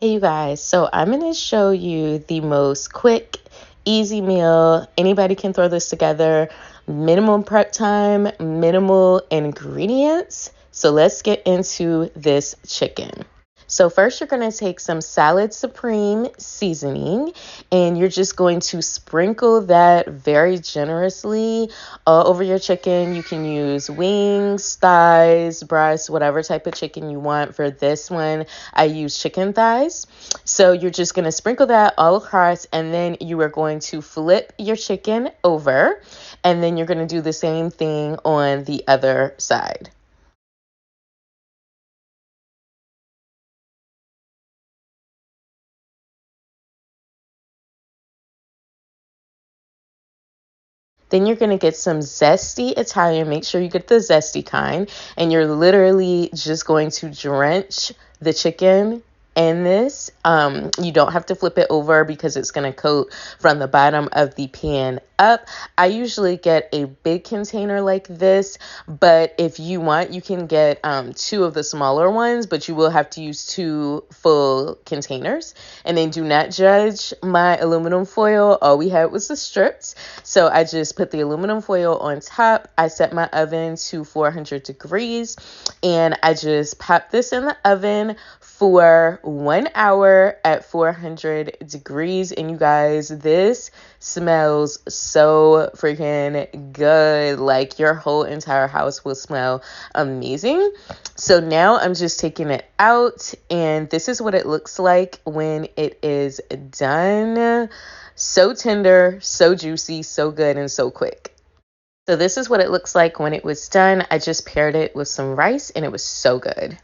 Hey you guys, so I'm going to show you the most quick, easy meal. Anybody can throw this together. Minimal prep time, minimal ingredients. So let's get into this chicken. So first you're going to take some Salad Supreme seasoning and you're just going to sprinkle that very generously over your chicken. You can use wings, thighs, breasts, whatever type of chicken you want. For this one, I use chicken thighs. So you're just going to sprinkle that all across, and then you are going to flip your chicken over, and then you're going to do the same thing on the other side. Then you're going to get some zesty Italian. Make sure you get the zesty kind. And you're literally just going to drench the chicken in this. You don't have to flip it over because it's going to coat from the bottom of the pan up. I usually get a big container like this, but if you want, you can get two of the smaller ones, but you will have to use two full containers. And then do not judge my aluminum foil. All we had was the strips. So I just put the aluminum foil on top. I set my oven to 400 degrees and I just popped this in the oven for 1 hour at 400 degrees. And you guys, this smells so freaking good. Like your whole entire house will smell amazing. So now I'm just taking it out, and this is what it looks like when it is done. So tender, so juicy, so good, and so quick. So this is what it looks like when it was done. I just paired it with some rice and it was so good.